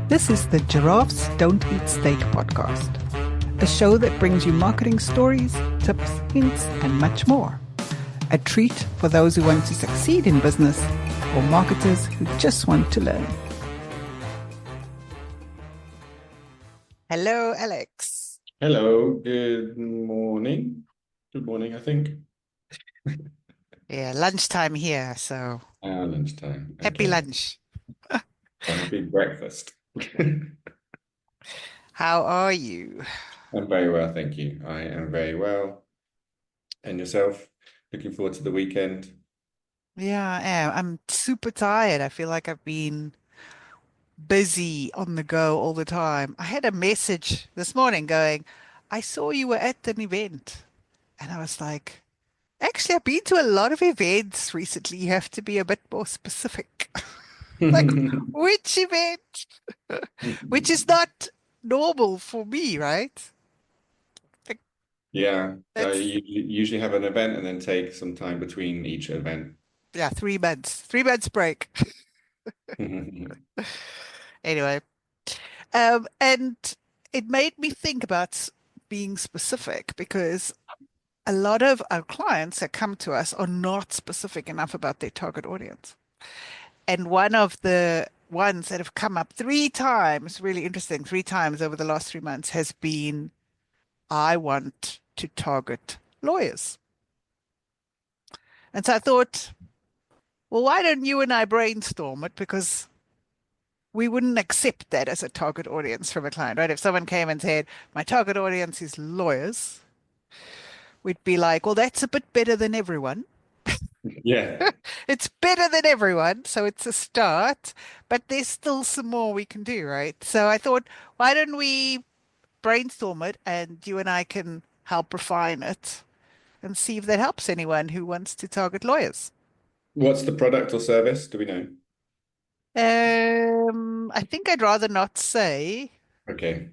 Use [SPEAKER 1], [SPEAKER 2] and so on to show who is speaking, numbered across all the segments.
[SPEAKER 1] This is the Giraffes Don't Eat Steak podcast, a show that brings you marketing stories, tips, hints, and much more. A treat for those who want to succeed in business or marketers who just want to learn. Hello, Alex.
[SPEAKER 2] Hello, good morning. Good morning, I think.
[SPEAKER 1] Yeah, lunchtime here, so
[SPEAKER 2] Lunchtime.
[SPEAKER 1] happy
[SPEAKER 2] Okay.
[SPEAKER 1] lunch.
[SPEAKER 2] Happy breakfast.
[SPEAKER 1] How are you?
[SPEAKER 2] I'm very well, thank you. I am very well. And yourself? Looking forward to the weekend.
[SPEAKER 1] Yeah, I am. I'm super tired. I feel like I've been busy on the go all the time. I had a message this morning going, I saw you were at an event. And I was like, actually, I've been to a lot of events recently. You have to be a bit more specific. Like, which event? Which is not normal for me, right? Like,
[SPEAKER 2] Yeah,
[SPEAKER 1] that's,
[SPEAKER 2] you usually have an event and then take some time between each event.
[SPEAKER 1] yeah, 3 months, 3 months break. Anyway, and it made me think about being specific because a lot of our clients that come to us are not specific enough about their target audience. And one of the ones that have come up 3 times, really interesting, 3 times over the last 3 months has been, I want to target lawyers. And so I thought, well, why don't you and I brainstorm it? Because we wouldn't accept that as a target audience from a client, right? If someone came and said, my target audience is lawyers, we'd be like, well, that's a bit better than everyone.
[SPEAKER 2] Yeah.
[SPEAKER 1] It's better than everyone, so it's a start, but there's still some more we can do, right? So I thought, why don't we brainstorm it and you and I can help refine it and see if that helps anyone who wants to target lawyers.
[SPEAKER 2] What's the product or service? Do we know?
[SPEAKER 1] I think I'd rather not say.
[SPEAKER 2] Okay.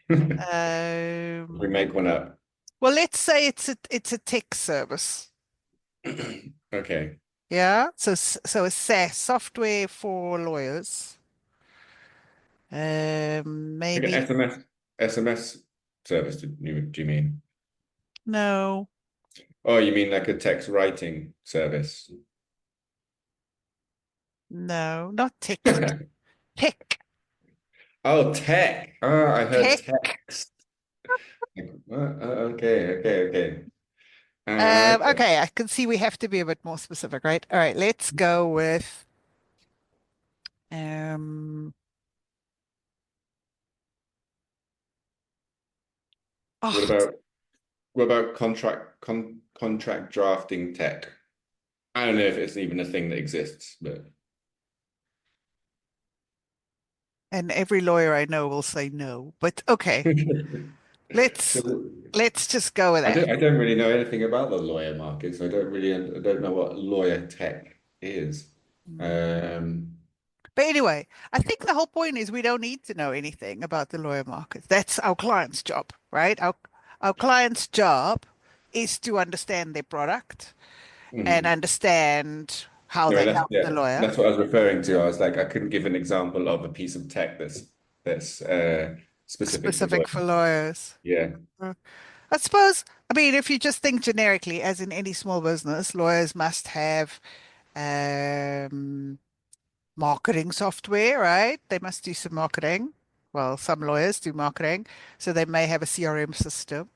[SPEAKER 2] We
[SPEAKER 1] Um,
[SPEAKER 2] make one up.
[SPEAKER 1] well, let's say it's a tech service.
[SPEAKER 2] Okay.
[SPEAKER 1] Yeah, so a SaaS software for lawyers.
[SPEAKER 2] Like an
[SPEAKER 1] Maybe
[SPEAKER 2] SMS service, do you mean?
[SPEAKER 1] no.
[SPEAKER 2] Oh, you mean like a text writing service?
[SPEAKER 1] No, not text. Tech.
[SPEAKER 2] Oh, tech. Oh, I heard
[SPEAKER 1] Tech.
[SPEAKER 2] text. Like, what? Okay, okay, okay. Okay.
[SPEAKER 1] Okay, I can see we have to be a bit more specific, right? All right, let's go with um
[SPEAKER 2] What
[SPEAKER 1] oh,
[SPEAKER 2] about contract drafting tech? I don't know if it's even a thing that exists, but
[SPEAKER 1] and every lawyer I know will say no, but okay, let's
[SPEAKER 2] so
[SPEAKER 1] let's just go with
[SPEAKER 2] I
[SPEAKER 1] that.
[SPEAKER 2] don't really know anything about the lawyer market, so I don't know what lawyer tech is.
[SPEAKER 1] Mm.
[SPEAKER 2] Um,
[SPEAKER 1] But anyway, I think the whole point is we don't need to know anything about the lawyer market. That's our client's job, right? Our client's job is to understand their product and
[SPEAKER 2] mhm.
[SPEAKER 1] understand how
[SPEAKER 2] No,
[SPEAKER 1] they
[SPEAKER 2] that's
[SPEAKER 1] help the
[SPEAKER 2] yeah,
[SPEAKER 1] lawyer.
[SPEAKER 2] that's what I was referring to. I was like, I couldn't give an example of a piece of tech that's specific for
[SPEAKER 1] Specific for
[SPEAKER 2] lawyers.
[SPEAKER 1] lawyers.
[SPEAKER 2] Yeah.
[SPEAKER 1] Uh, I suppose, I mean, if you just think generically, as in any small business, lawyers must have um, marketing software, right? They must do some marketing. Well, some lawyers do marketing, so they may have a CRM system,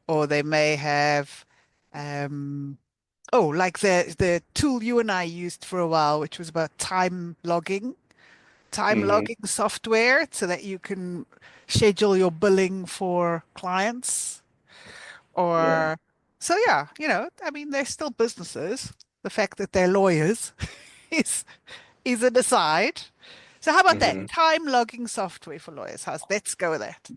[SPEAKER 1] or they may have, oh, like the tool you and I used for a while, which was about time
[SPEAKER 2] Hmm.
[SPEAKER 1] logging software, so that you can schedule your billing for clients.
[SPEAKER 2] Yeah.
[SPEAKER 1] Or, so yeah, I mean, they're still businesses. The fact that they're lawyers is is an aside. So how about that?
[SPEAKER 2] Hmm.
[SPEAKER 1] Time logging software for lawyers. Let's go with that.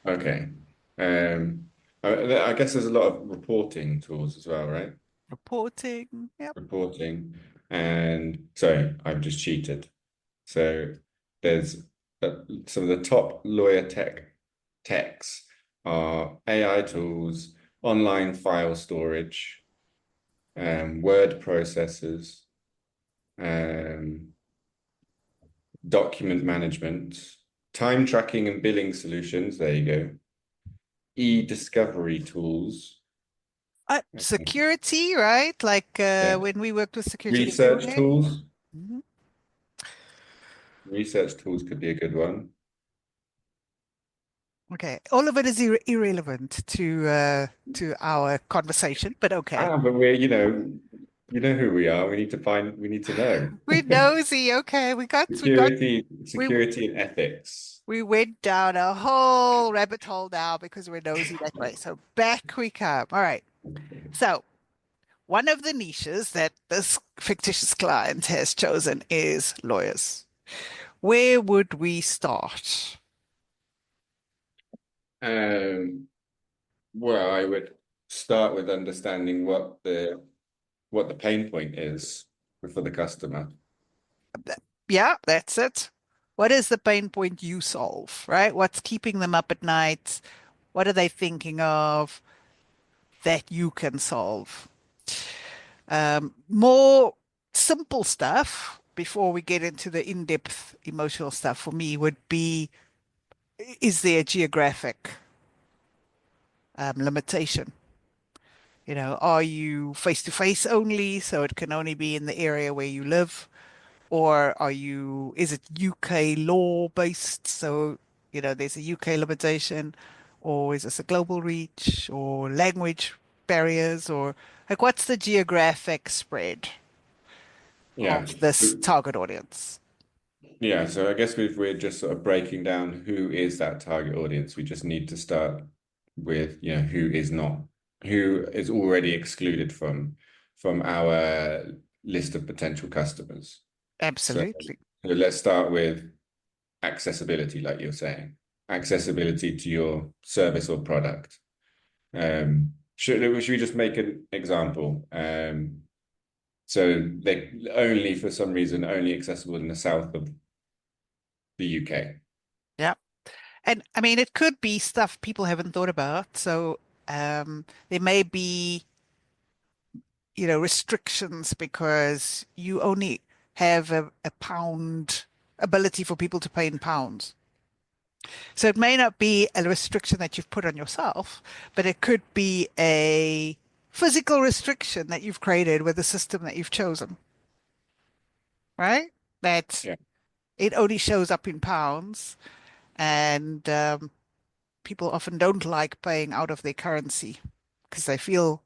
[SPEAKER 2] Okay. Um, I guess there's a lot of reporting tools as well, right?
[SPEAKER 1] Reporting. Yep.
[SPEAKER 2] Reporting. And sorry, I've just cheated. So there's some of the top lawyer techs are AI tools, online file storage, word processors, um, document management, time tracking and billing solutions. There you go. E-discovery tools.
[SPEAKER 1] Security, right? Like
[SPEAKER 2] Yeah.
[SPEAKER 1] when we worked with security
[SPEAKER 2] Research
[SPEAKER 1] everywhere.
[SPEAKER 2] tools.
[SPEAKER 1] Mhm.
[SPEAKER 2] Research tools could be a good one.
[SPEAKER 1] Okay, all of it is irrelevant to our conversation, but okay.
[SPEAKER 2] But you know who we are. We need to know.
[SPEAKER 1] We're nosy. Okay, we
[SPEAKER 2] Security and ethics.
[SPEAKER 1] we went down a whole rabbit hole now because we're nosy that way. So back we come. All right. So one of the niches that this fictitious client has chosen is lawyers. Where would we start?
[SPEAKER 2] Um, well, I would start with understanding what the pain point is for the customer.
[SPEAKER 1] Yeah, that's it. What is the pain point you solve, right? What's keeping them up at night? What are they thinking of that you can solve? More simple stuff before we get into the in-depth emotional stuff for me would be, is there a geographic limitation? Are you face to face only, so it can only be in the area where you live? Or is it UK law based? So, there's a UK limitation, or is this a global reach or language barriers, or like what's the geographic spread
[SPEAKER 2] Yeah.
[SPEAKER 1] of this target audience?
[SPEAKER 2] Yeah, so I guess if we're just sort of breaking down who is that target audience, we just need to start with, who is not, who is already excluded from our list of potential customers. So,
[SPEAKER 1] Absolutely.
[SPEAKER 2] so let's start with accessibility, like you're saying, accessibility to your service or product. Should we just make an example? So they only, for some reason, only accessible in the south of the UK.
[SPEAKER 1] Yeah. And I mean, it could be stuff people haven't thought about. So there may be, restrictions because you only have a pound ability for people to pay in pounds. So it may not be a restriction that you've put on yourself, but it could be a physical restriction that you've created with the system that you've chosen, right? That
[SPEAKER 2] Yeah.
[SPEAKER 1] it only shows up in pounds, and people often don't like paying out of their currency because they feel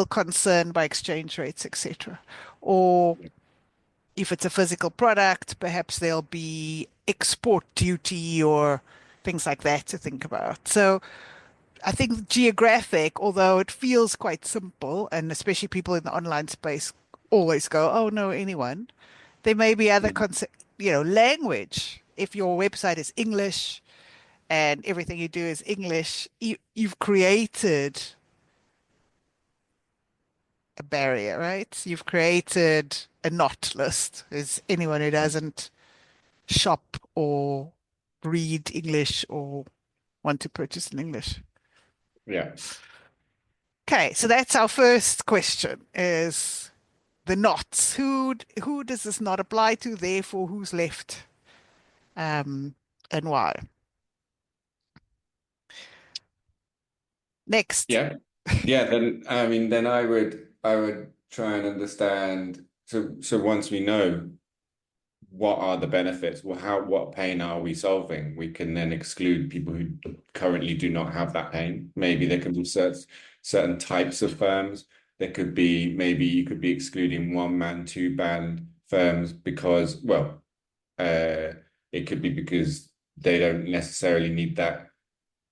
[SPEAKER 1] concerned by exchange rates, etc. Or if it's a physical product, perhaps there'll be export duty or things like that to think about. So I think geographic, although it feels quite simple, and especially people in the online space always go, "Oh no, anyone." There may be other concept, language. If your website is English and everything you do is English, you've created a barrier, right? You've created a not list. Is anyone who doesn't shop or read English or want to purchase in English.
[SPEAKER 2] Yeah.
[SPEAKER 1] Okay, so that's our first question is the knots. Who does this not apply to? Therefore, who's left? Um, and why? Next.
[SPEAKER 2] Yeah. Yeah, then I mean then I would try and understand, so once we know what are the benefits, what pain are we solving, we can then exclude people who currently do not have that pain. Maybe there can be certain types of firms. There could be, maybe you could be excluding one man, two band firms because, well, uh it could be because they don't necessarily need that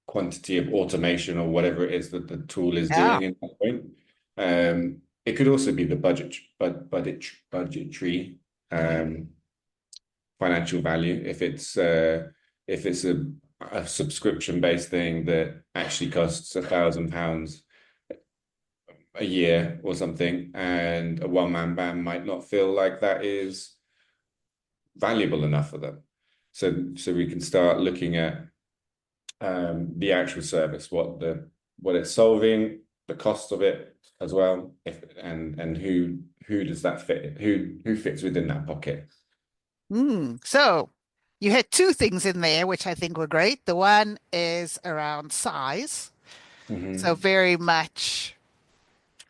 [SPEAKER 2] quantity of automation or whatever it is that the tool is
[SPEAKER 1] Yeah.
[SPEAKER 2] doing in that point. It could also be the budgetary financial value. If it's a subscription based thing that actually costs £1,000 a year or something, and a one man band might not feel like that is valuable enough for them. So we can start looking at the actual service, what it's solving, the cost of it as well, if and who does that fit, who fits within that pocket.
[SPEAKER 1] So you had two things in there, which I think were great. The one is around size. So
[SPEAKER 2] Hmm.
[SPEAKER 1] very much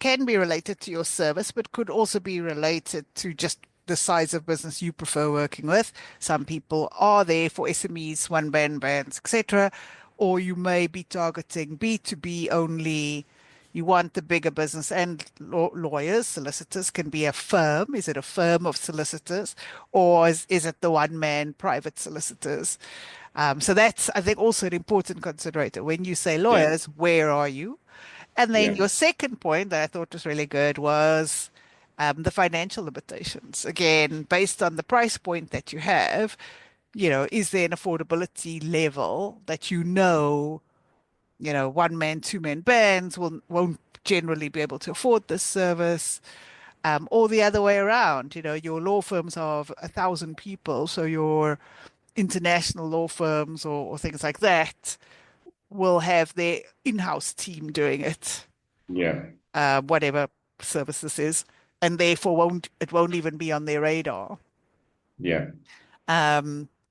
[SPEAKER 1] can be related to your service, but could also be related to just the size of business you prefer working with. Some people are there for SMEs, one man bands, etc. Or you may be targeting B2B only. You want the bigger business and lawyers, solicitors can be a firm. Is it a firm of solicitors or is it the one man private solicitors? So that's, I think, also an important considerator. When you say
[SPEAKER 2] Yeah,
[SPEAKER 1] lawyers, where are you? And then
[SPEAKER 2] yeah,
[SPEAKER 1] your second point that I thought was really good was the financial limitations. Again, based on the price point that you have, is there an affordability level that one man, two man bands won't generally be able to afford this service, or the other way around. Your law firms are of 1,000 people, so your international law firms or things like that will have their in-house team doing it,
[SPEAKER 2] yeah,
[SPEAKER 1] whatever service this is, and therefore won't even be on their radar.
[SPEAKER 2] yeah.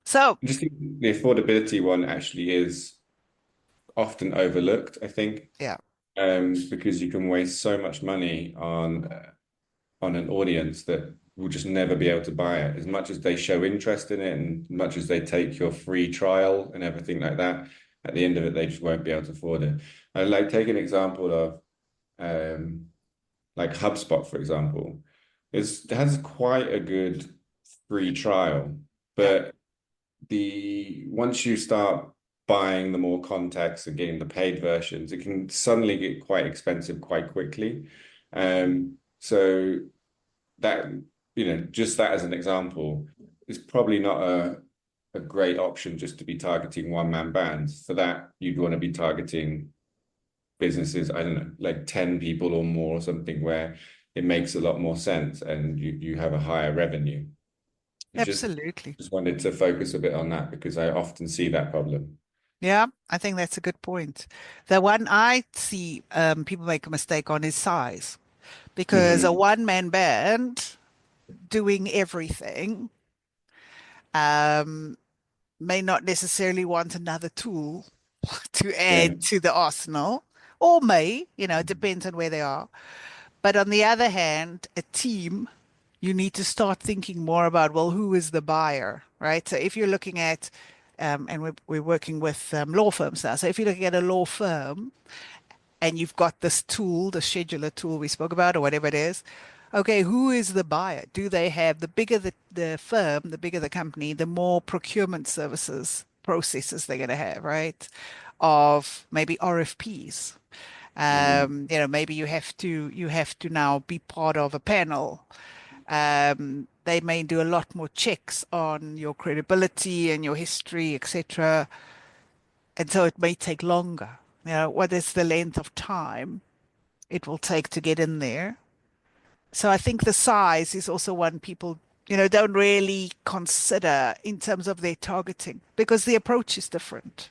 [SPEAKER 1] So
[SPEAKER 2] I just think the affordability one actually is often overlooked, I think,
[SPEAKER 1] yeah,
[SPEAKER 2] because you can waste so much money on an audience that will just never be able to buy it. As much as they show interest in it and much as they take your free trial and everything like that, at the end of it, they just won't be able to afford it. I like take an example of um, like HubSpot, for example. It has quite a good free trial,
[SPEAKER 1] yeah,
[SPEAKER 2] but the once you start buying the more contacts and getting the paid versions, it can suddenly get quite expensive quite quickly. So that, just that as an example, is probably not a great option just to be targeting one man bands. For that, you'd want to be targeting businesses, I don't know, like 10 people or more or something where it makes a lot more sense and you have a higher revenue. I
[SPEAKER 1] absolutely.
[SPEAKER 2] just wanted to focus a bit on that because I often see that problem.
[SPEAKER 1] Yeah, I think that's a good point. The one I see people make a mistake on is size, because a
[SPEAKER 2] Hmm.
[SPEAKER 1] one-man band doing everything um, may not necessarily want another tool to
[SPEAKER 2] Yeah.
[SPEAKER 1] add to the arsenal, or it depends on where they are. But on the other hand, a team, you need to start thinking more about, well, who is the buyer, right? So if you're looking at, and we're working with law firms now. So if you're looking at a law firm and you've got this tool, the scheduler tool we spoke about, or whatever it is, okay, who is the buyer? Do they have the bigger the firm, the bigger the company, the more procurement services processes they're going to have, right? Of maybe RFPs.
[SPEAKER 2] Hmm.
[SPEAKER 1] Maybe you have to now be part of a panel. They may do a lot more checks on your credibility and your history, etc. And so it may take longer. What is the length of time it will take to get in there? So I think the size is also one people, don't really consider in terms of their targeting because the approach is different.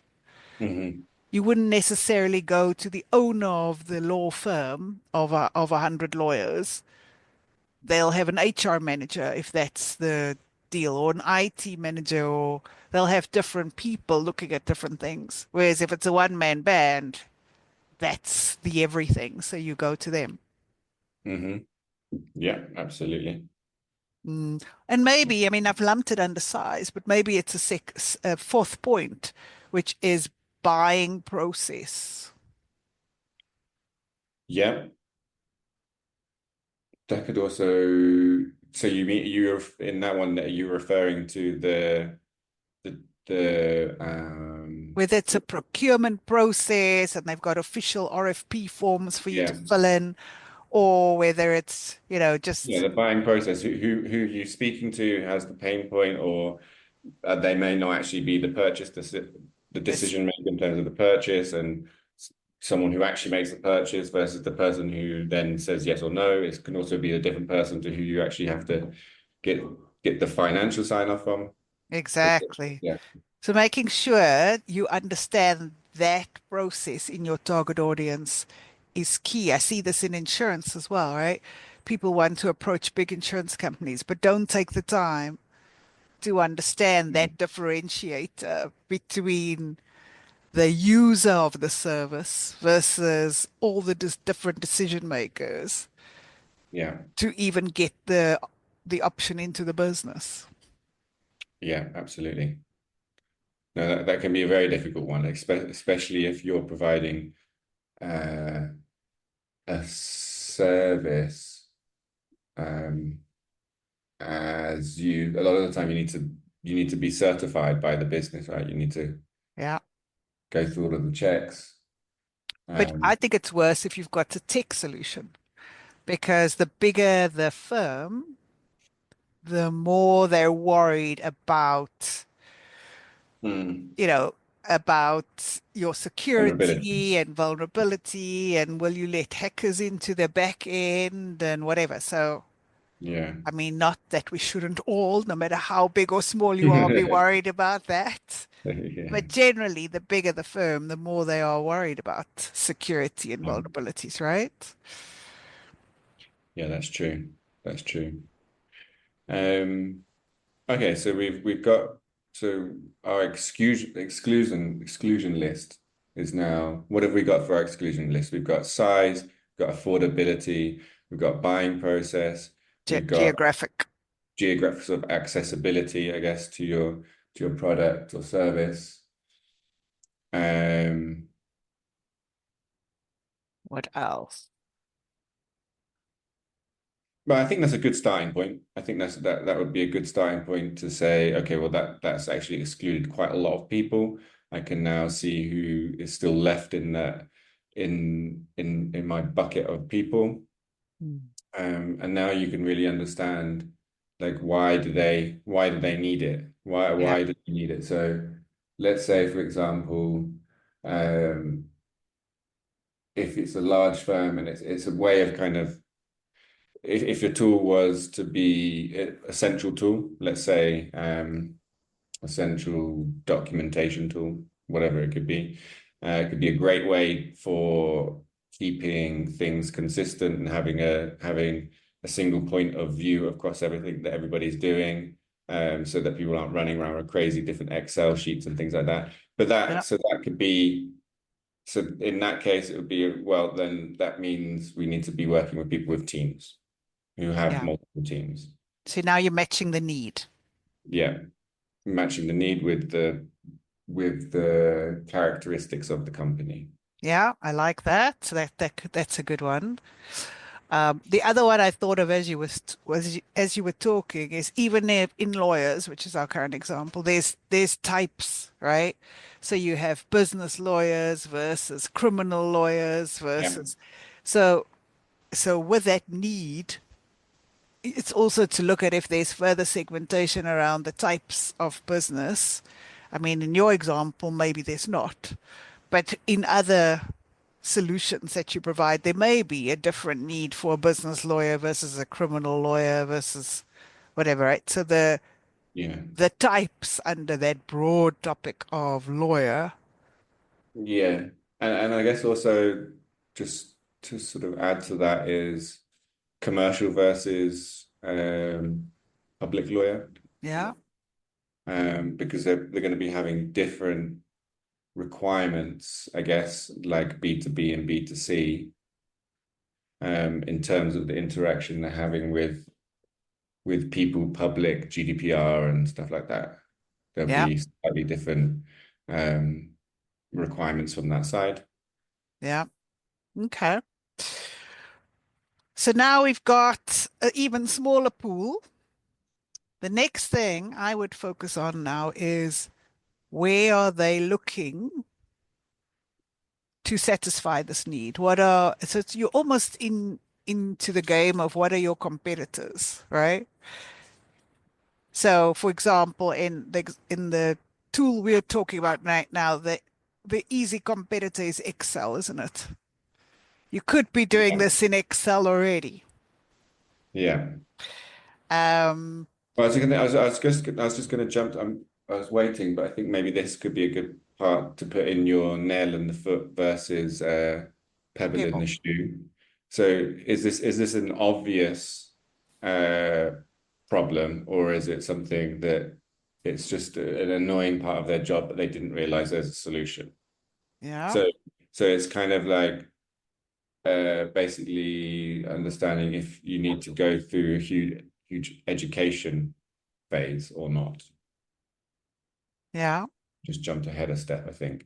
[SPEAKER 2] Hmm.
[SPEAKER 1] You wouldn't necessarily go to the owner of the law firm of 100 lawyers. They'll have an HR manager if that's the deal, or an IT manager, or they'll have different people looking at different things. Whereas if it's a one-man band, that's the everything. So you go to them.
[SPEAKER 2] Hmm. Yeah, absolutely.
[SPEAKER 1] Mm. And maybe, I mean, I've lumped it under size, but maybe it's a fourth point, which is buying process.
[SPEAKER 2] Yeah, that could also. So you mean you're in that one that you're referring to the
[SPEAKER 1] Whether it's a procurement process and they've got official RFP forms for you to
[SPEAKER 2] yeah.
[SPEAKER 1] fill in, or whether it's,
[SPEAKER 2] Yeah,
[SPEAKER 1] just
[SPEAKER 2] the buying process. Who you speaking to has the pain point, or they may not actually be the
[SPEAKER 1] this.
[SPEAKER 2] decision maker in terms of the purchase, and someone who actually makes the purchase versus the person who then says yes or no. It can also be a different person to who you actually have to get get the financial sign off from.
[SPEAKER 1] Exactly.
[SPEAKER 2] Yeah.
[SPEAKER 1] So making sure you understand that process in your target audience is key. I see this in insurance as well, right? People want to approach big insurance companies, but don't take the time to understand
[SPEAKER 2] Mm.
[SPEAKER 1] that differentiator between the user of the service versus all the different decision makers
[SPEAKER 2] Yeah,
[SPEAKER 1] to even get the option into the business.
[SPEAKER 2] yeah, absolutely. No, that can be a very difficult one, especially if you're providing uh, a service. Um, as you, a lot of the time, you need to be certified by the business, right? You need to
[SPEAKER 1] Yeah.
[SPEAKER 2] go through all of the checks.
[SPEAKER 1] But I
[SPEAKER 2] Um,
[SPEAKER 1] think it's worse if you've got a tech solution because the bigger the firm, the more they're worried about,
[SPEAKER 2] mm,
[SPEAKER 1] you know, about your security
[SPEAKER 2] vulnerabilities.
[SPEAKER 1] and vulnerability and will you let hackers into the back end and whatever. So,
[SPEAKER 2] Yeah.
[SPEAKER 1] I mean, not that we shouldn't all, no matter how big or small you are, be worried about that.
[SPEAKER 2] Yeah.
[SPEAKER 1] But generally, the bigger the firm, the more they are worried about security and
[SPEAKER 2] Yeah.
[SPEAKER 1] vulnerabilities, right?
[SPEAKER 2] Yeah, that's true. That's true. Um, okay, so we've got so our exclusion list is now what have we got for our exclusion list? We've got size, we've got affordability, we've got buying process, we've got
[SPEAKER 1] Geographic.
[SPEAKER 2] geographic sort of accessibility, I guess, to your product or service. Um,
[SPEAKER 1] What else?
[SPEAKER 2] but I think that's a good starting point. I think that would be a good starting point to say, okay, well that's actually excluded quite a lot of people. I can now see who is still left in that in my bucket of people.
[SPEAKER 1] Hmm.
[SPEAKER 2] And now you can really understand like why do they need it?
[SPEAKER 1] Yeah,
[SPEAKER 2] Why do they need it? So let's say, for example, um, if it's a large firm and it's a way of kind of if your tool was to be a central tool, let's say a central documentation tool, whatever it could be a great way for keeping things consistent and having a single point of view across everything that everybody's doing, so that people aren't running around with crazy different Excel sheets and things like that. But
[SPEAKER 1] yeah,
[SPEAKER 2] that could be so in that case, it would be well, then that means we need to be working with people with teams who have
[SPEAKER 1] yeah.
[SPEAKER 2] multiple teams.
[SPEAKER 1] So now you're matching the need.
[SPEAKER 2] Yeah, matching the need with the characteristics of the company.
[SPEAKER 1] Yeah, I like that. So that's a good one. The other one I thought of as you as you were talking is even if in lawyers, which is our current example, there's types, right? So you have business lawyers versus criminal lawyers
[SPEAKER 2] Yeah,
[SPEAKER 1] versus so so with that need, it's also to look at if there's further segmentation around the types of business. I mean, in your example, maybe there's not, but in other solutions that you provide, there may be a different need for a business lawyer versus a criminal lawyer versus whatever, right? So
[SPEAKER 2] yeah,
[SPEAKER 1] the types under that broad topic of lawyer,
[SPEAKER 2] yeah. And I guess also just to sort of add to that is commercial versus public lawyer,
[SPEAKER 1] yeah,
[SPEAKER 2] because they're going to be having different requirements, I guess, like B2B and B2C, in terms of the interaction they're having with people, public, GDPR and stuff like that. There'll
[SPEAKER 1] yeah,
[SPEAKER 2] be slightly different um, requirements from that side.
[SPEAKER 1] yeah. Okay. So now we've got an even smaller pool. The next thing I would focus on now is where are they looking to satisfy this need? What are so it's, you're almost into the game of what are your competitors, right? So, for example, in the tool we're talking about right now, the easy competitor is Excel, isn't it? You could be doing
[SPEAKER 2] Yeah.
[SPEAKER 1] this in Excel already.
[SPEAKER 2] Yeah.
[SPEAKER 1] Um,
[SPEAKER 2] Well, I was just going to jump. I was waiting, but I think maybe this could be a good part to put in your nail in the foot versus pebble in the
[SPEAKER 1] Pebble.
[SPEAKER 2] shoe. So, is this an obvious uh, problem, or is it something that? It's just an annoying part of their job, but they didn't realize there's a solution.
[SPEAKER 1] Yeah.
[SPEAKER 2] So, so it's kind of like basically understanding if you need to go through a huge education phase or not.
[SPEAKER 1] Yeah.
[SPEAKER 2] Just jumped ahead a step, I think.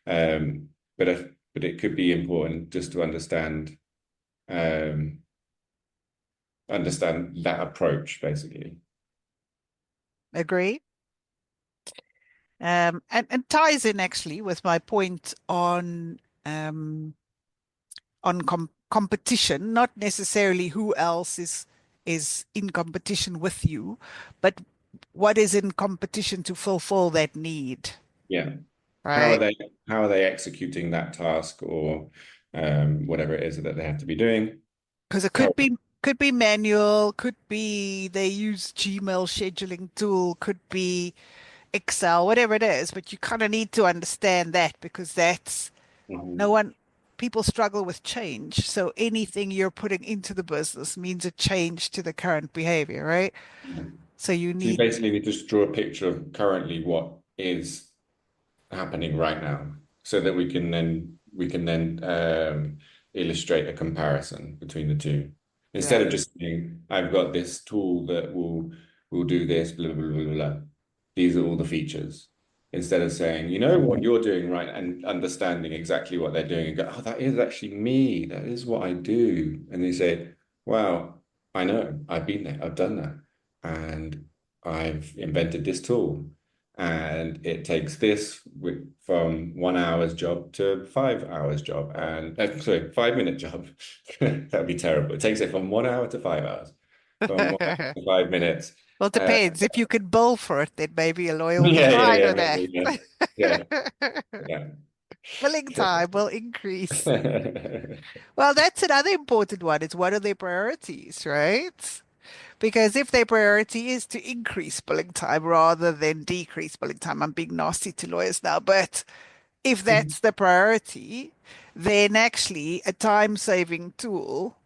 [SPEAKER 2] Um, but it could be important just to um, understand that approach, basically.
[SPEAKER 1] Agree. And ties in actually with my point on competition, not necessarily who else is in competition with you, but what is in competition to fulfill that need,
[SPEAKER 2] Yeah. How are
[SPEAKER 1] right?
[SPEAKER 2] they how are they executing that task or whatever it is that they have to be doing?
[SPEAKER 1] Because it
[SPEAKER 2] How,
[SPEAKER 1] could be manual, could be they use Gmail scheduling tool, could be Excel, whatever it is, but you kind of need to understand that because that's no
[SPEAKER 2] Mhm.
[SPEAKER 1] one, people struggle with change. So anything you're putting into the business means a change to the current behavior, right? So you
[SPEAKER 2] So you
[SPEAKER 1] need,
[SPEAKER 2] basically need to just draw a picture of currently what is happening right now so that we can then illustrate a comparison between the two instead
[SPEAKER 1] yeah.
[SPEAKER 2] of just saying I've got this tool that will do this blah blah blah blah blah. These are all the features instead of saying you know what you're doing right and understanding exactly what they're doing and go oh that is actually me, that is what I do, and they say wow, I know, I've been there, I've done that, and I've invented this tool and it takes this from 1 hour's job to 5 hours job and sorry 5 minute job. That would be terrible. It takes it from 1 hour to 5 hours, from 1 hour
[SPEAKER 1] Well,
[SPEAKER 2] to 5 minutes.
[SPEAKER 1] it
[SPEAKER 2] uh,
[SPEAKER 1] depends. If you could bill for it, then maybe a lawyer will be fine
[SPEAKER 2] yeah
[SPEAKER 1] with
[SPEAKER 2] maybe yeah
[SPEAKER 1] that.
[SPEAKER 2] yeah
[SPEAKER 1] Billing
[SPEAKER 2] yeah.
[SPEAKER 1] time will increase. Well, that's another important one. It's what are their priorities, right? Because if their priority is to increase billing time rather than decrease billing time, I'm being nasty to lawyers now, but if that's the priority, then actually a time-saving tool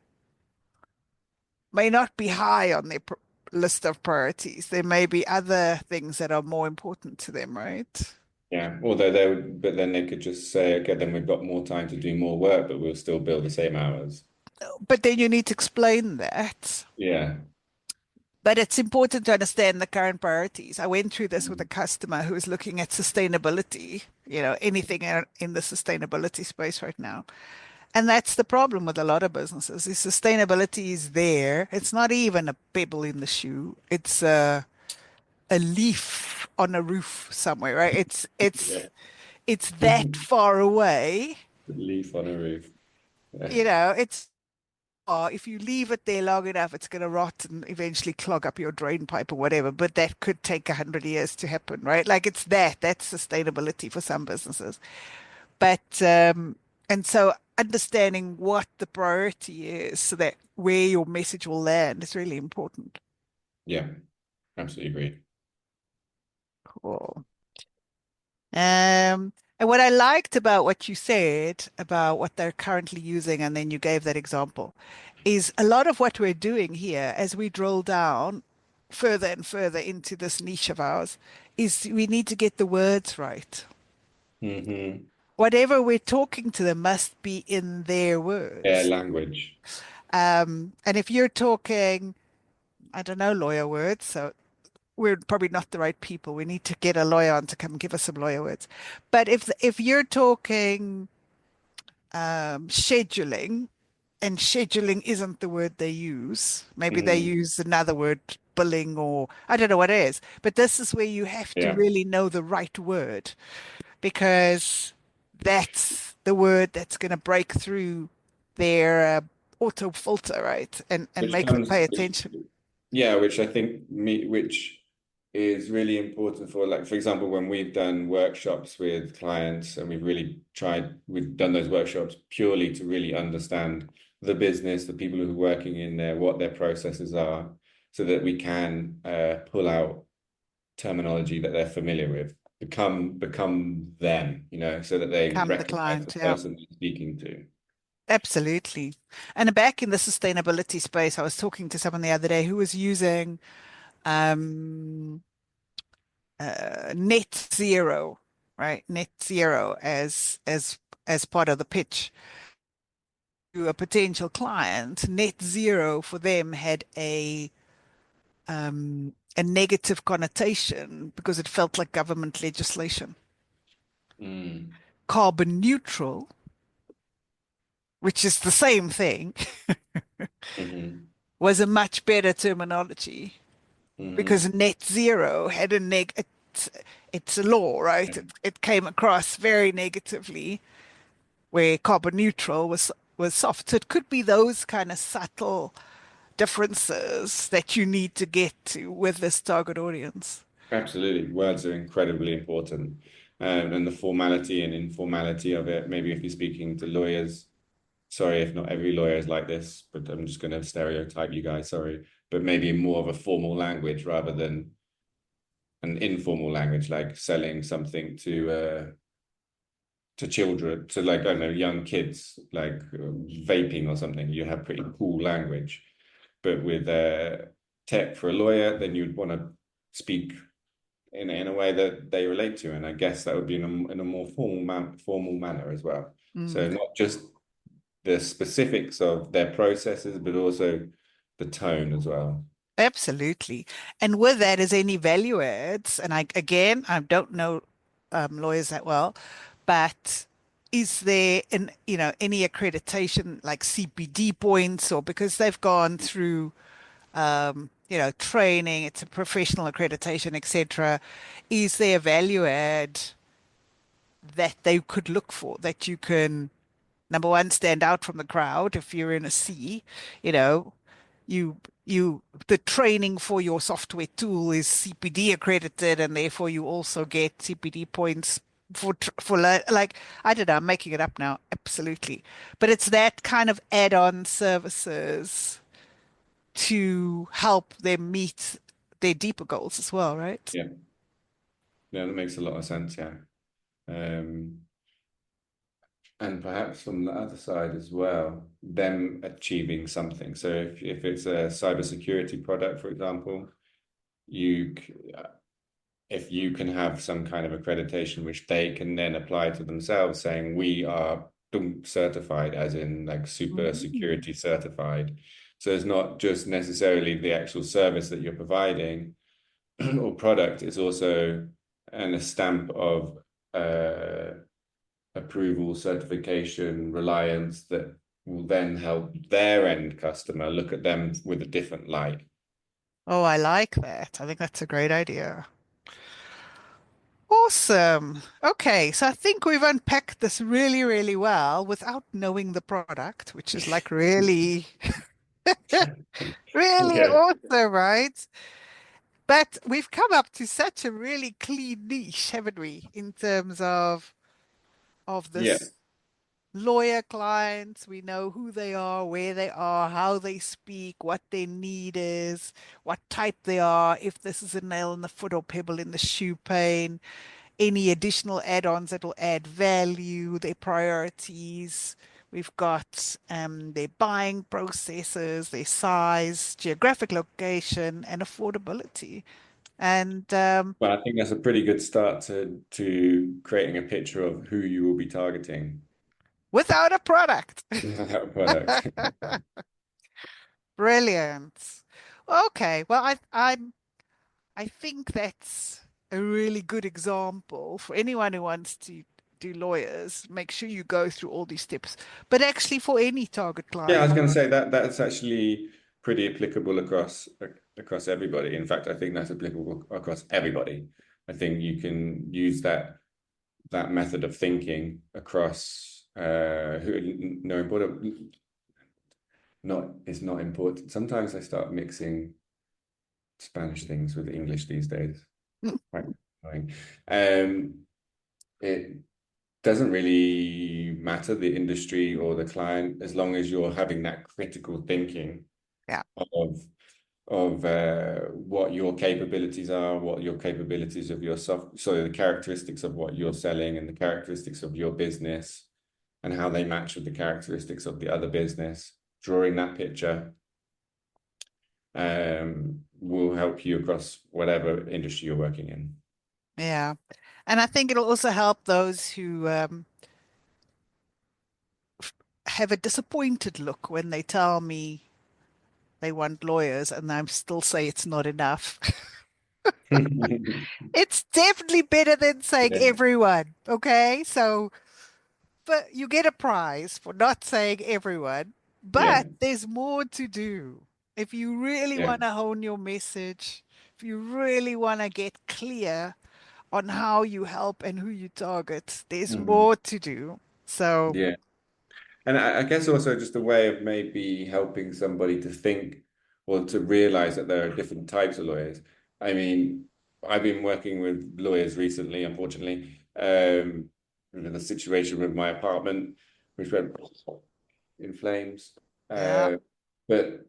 [SPEAKER 1] may not be high on their list of priorities. There may be other things that are more important to them, right?
[SPEAKER 2] Yeah, although they would, but then they could just say, okay, then we've got more time to do more work, but we'll still bill the same hours.
[SPEAKER 1] But then you need to explain that.
[SPEAKER 2] Yeah.
[SPEAKER 1] But it's important to understand the current priorities. I went through this with a customer who is looking at sustainability, anything in the sustainability space right now. And that's the problem with a lot of businesses. Is sustainability is there. It's not even a pebble in the shoe. It's a leaf on a roof somewhere, right? It's
[SPEAKER 2] Yeah.
[SPEAKER 1] it's it's that far away.
[SPEAKER 2] Leaf on a roof. Yeah.
[SPEAKER 1] It's if you leave it there long enough, it's going to rot and eventually clog up your drain pipe or whatever. But that could take 100 years to happen, right? Like it's that's sustainability for some businesses. But and so understanding what the priority is so that where your message will land is really important.
[SPEAKER 2] Yeah, absolutely agree.
[SPEAKER 1] Cool. And what I liked about what you said about what they're currently using, and then you gave that example, is a lot of what we're doing here as we drill down further and further into this niche of ours is we need to get the words right.
[SPEAKER 2] Hmm.
[SPEAKER 1] Whatever we're talking to them must be in their
[SPEAKER 2] Yeah,
[SPEAKER 1] words.
[SPEAKER 2] language.
[SPEAKER 1] And if you're talking, I don't know, lawyer words, so we're probably not the right people. We need to get a lawyer on to come give us some lawyer words. But if you're talking scheduling, and scheduling isn't the word they use, maybe they
[SPEAKER 2] Mm.
[SPEAKER 1] use another word, billing, or I don't know what it is. But this is where you have to
[SPEAKER 2] Yeah,
[SPEAKER 1] really know the right word because that's the word that's going to break through their auto filter, right? And
[SPEAKER 2] which
[SPEAKER 1] make them pay
[SPEAKER 2] which
[SPEAKER 1] attention.
[SPEAKER 2] yeah, which I think which is really important for like for example when we've done workshops with clients and we've done those workshops purely to really understand the business, the people who are working in there, what their processes are, so that we can pull out terminology that they're familiar with, become them, so that they
[SPEAKER 1] Come the
[SPEAKER 2] recognize the
[SPEAKER 1] client, yeah.
[SPEAKER 2] person they're speaking to.
[SPEAKER 1] Absolutely. And back in the sustainability space, I was talking to someone the other day who was using um, net zero, right? Net zero as part of the pitch to a potential client. Net zero for them had a negative connotation because it felt like government legislation.
[SPEAKER 2] Mm,
[SPEAKER 1] Carbon neutral, which is the same thing,
[SPEAKER 2] hmm
[SPEAKER 1] was a much better terminology because
[SPEAKER 2] hmm
[SPEAKER 1] net zero had it's a law, right? It came across very negatively, where carbon neutral was soft. So it could be those kind of subtle differences that you need to get to with this target audience.
[SPEAKER 2] Absolutely. Words are incredibly important. And the formality and informality of it. Maybe if you're speaking to lawyers, sorry if not every lawyer is like this, but I'm just going to stereotype you guys, sorry. But maybe more of a formal language rather than an informal language, like selling something to children, to like, I don't know, young kids, like vaping or something. You have pretty cool language. But with tech for a lawyer, then you'd want to speak in a way that they relate to, and I guess that would be in a more formal manner as well.
[SPEAKER 1] Mm.
[SPEAKER 2] So not just the specifics of their processes, but also the tone as well.
[SPEAKER 1] Absolutely. And with that, is any value adds? And I don't know lawyers that well, but is there any accreditation like CPD points or because they've gone through training, it's a professional accreditation, etc. Is there a value add that they could look for that you can, number one, stand out from the crowd if you're in a sea, you know, you the training for your software tool is CPD accredited and therefore you also get CPD points like I don't know, I'm making it up now, absolutely. But it's that kind of add-on services to help them meet their deeper goals as well, right?
[SPEAKER 2] Yeah, yeah, that makes a lot of sense. Yeah, um, and perhaps from the other side as well, them achieving something. So if it's a cybersecurity product, for example, you if you can have some kind of accreditation which they can then apply to themselves, saying we are certified, as in like super
[SPEAKER 1] Mm.
[SPEAKER 2] security certified. So it's not just necessarily the actual service that you're providing or product, it's also a stamp of uh, approval, certification, reliance that will then help their end customer look at them with a different light.
[SPEAKER 1] Oh, I like that. I think that's a great idea. Awesome. Okay, so I think we've unpacked this really, really well without knowing the product, which is like really, really
[SPEAKER 2] Yeah,
[SPEAKER 1] awesome, right? But we've come up to such a really clean niche, haven't we, in terms of
[SPEAKER 2] yeah.
[SPEAKER 1] this lawyer clients. We know who they are, where they are, how they speak, what their need is, what type they are, if this is a nail in the foot or pebble in the shoe pane, any additional add-ons that will add value, their priorities. We've got their buying processes, their size, geographic location, and affordability. And
[SPEAKER 2] Well, I think that's a pretty good start to creating a picture of who you will be targeting
[SPEAKER 1] without a product.
[SPEAKER 2] with that product.
[SPEAKER 1] Brilliant. Okay, well, I think that's a really good example for anyone who wants to do lawyers. Make sure you go through all these steps, but actually for any target
[SPEAKER 2] Yeah, I
[SPEAKER 1] client.
[SPEAKER 2] was going to say that that's actually pretty applicable across everybody. In fact, I think that's applicable across everybody. I think you can use that method of thinking across who no important not it's not important. Sometimes I start mixing Spanish things with English these days. Quite annoying. It doesn't really matter the industry or the client as long as you're having that critical thinking
[SPEAKER 1] Yeah.
[SPEAKER 2] of what your capabilities are, what your capabilities of your so the characteristics of what you're selling and the characteristics of your business and how they match with the characteristics of the other business. Drawing that picture will help you across whatever industry you're working in.
[SPEAKER 1] Yeah. And I think it'll also help those who have a disappointed look when they tell me they want lawyers and I still say it's not enough. It's definitely better than saying
[SPEAKER 2] Yeah,
[SPEAKER 1] everyone. Okay. So, but you get a prize for not saying everyone,
[SPEAKER 2] yeah,
[SPEAKER 1] but there's more to do. If you really
[SPEAKER 2] yeah.
[SPEAKER 1] want to hone your message, if you really want to get clear on how you help and who you target, there's
[SPEAKER 2] Mhm.
[SPEAKER 1] more to do. So,
[SPEAKER 2] Yeah. And I guess also just a way of maybe helping somebody to think or to realize that there are different types of lawyers. I mean, I've been working with lawyers recently, unfortunately, with the situation with my apartment, which went in flames.
[SPEAKER 1] yeah,
[SPEAKER 2] Uh, but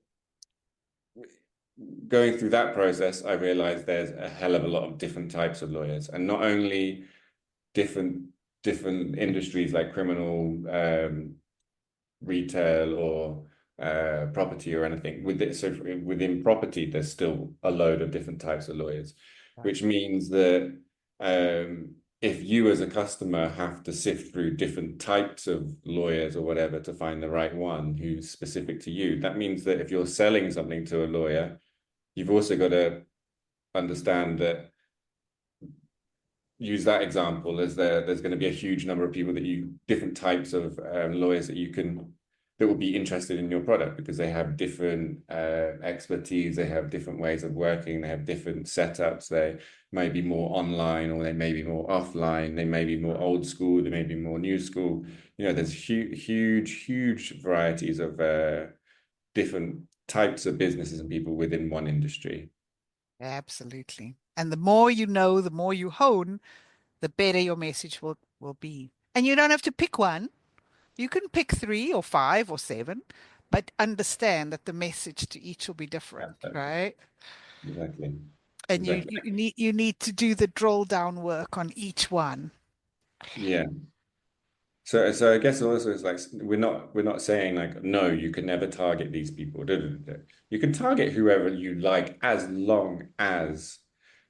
[SPEAKER 2] going through that process, I realized there's a hell of a lot of different types of lawyers, and not only different different industries like criminal, retail, or property or anything. With it, so within property, there's still a load of different types of lawyers, which means that if you as a customer have to sift through different types of lawyers or whatever to find the right one who's specific to you, that means that if you're selling something to a lawyer, you've also got to understand that, use that example, as there's going to be a huge number of people that you different types of lawyers that you can that will be interested in your product because they have different expertise, they have different ways of working, they have different setups, they may be more online or they may be more offline, they may be more old school, they may be more new school. There's huge varieties of different types of businesses and people within one industry.
[SPEAKER 1] absolutely. And the more you know, the more you hone, the better your message will be. And you don't have to pick one. You can pick three or five or seven, but understand that the message to each will be different,
[SPEAKER 2] Yeah,
[SPEAKER 1] right?
[SPEAKER 2] exactly.
[SPEAKER 1] And you,
[SPEAKER 2] Exactly.
[SPEAKER 1] you need to do the drill down work on each one.
[SPEAKER 2] Yeah. So I guess also it's like we're not saying like no, you can never target these people. Da, da, da, da. You can target whoever you like as long as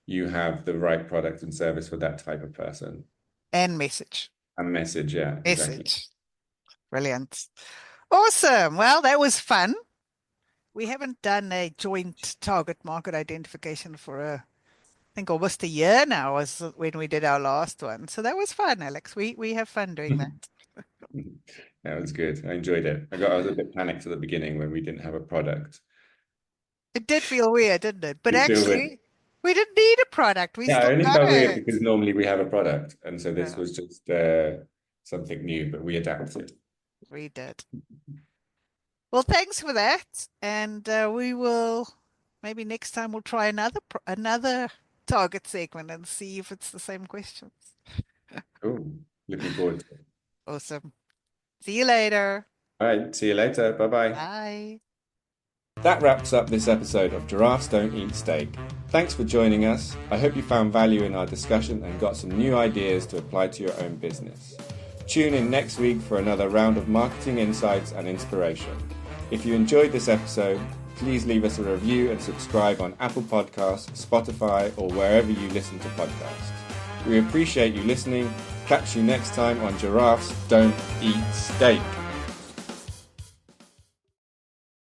[SPEAKER 2] you have the right product and service for that type of person
[SPEAKER 1] And message.
[SPEAKER 2] and message. Yeah, exactly.
[SPEAKER 1] Message. Brilliant. Awesome. Well, that was fun. We haven't done a joint target market identification for I think almost a year now was when we did our last one. So that was fun, Alex. We have fun doing that.
[SPEAKER 2] That was good. I enjoyed it. I was a bit panicked at the beginning when we didn't have a product.
[SPEAKER 1] It did feel weird, didn't it? But
[SPEAKER 2] It feel weird.
[SPEAKER 1] actually, we didn't need a product. We
[SPEAKER 2] Yeah, it
[SPEAKER 1] still
[SPEAKER 2] only
[SPEAKER 1] got
[SPEAKER 2] felt weird
[SPEAKER 1] it.
[SPEAKER 2] because normally we have a product, and so this
[SPEAKER 1] Yeah,
[SPEAKER 2] was just something new, but we adapted.
[SPEAKER 1] we did. Well, thanks for that. And we will maybe next time we'll try another target segment and see if it's the same questions.
[SPEAKER 2] Cool. Looking forward to it.
[SPEAKER 1] Awesome. See you later.
[SPEAKER 2] All right. See you later. Bye bye.
[SPEAKER 1] Bye.
[SPEAKER 2] That wraps up this episode of Giraffes Don't Eat Steak. Thanks for joining us. I hope you found value in our discussion and got some new ideas to apply to your own business. Tune in next week for another round of marketing insights and inspiration. If you enjoyed this episode, please leave us a review and subscribe on Apple Podcasts, Spotify, or wherever you listen to podcasts. We appreciate you listening. Catch you next time on Giraffes Don't Eat Steak.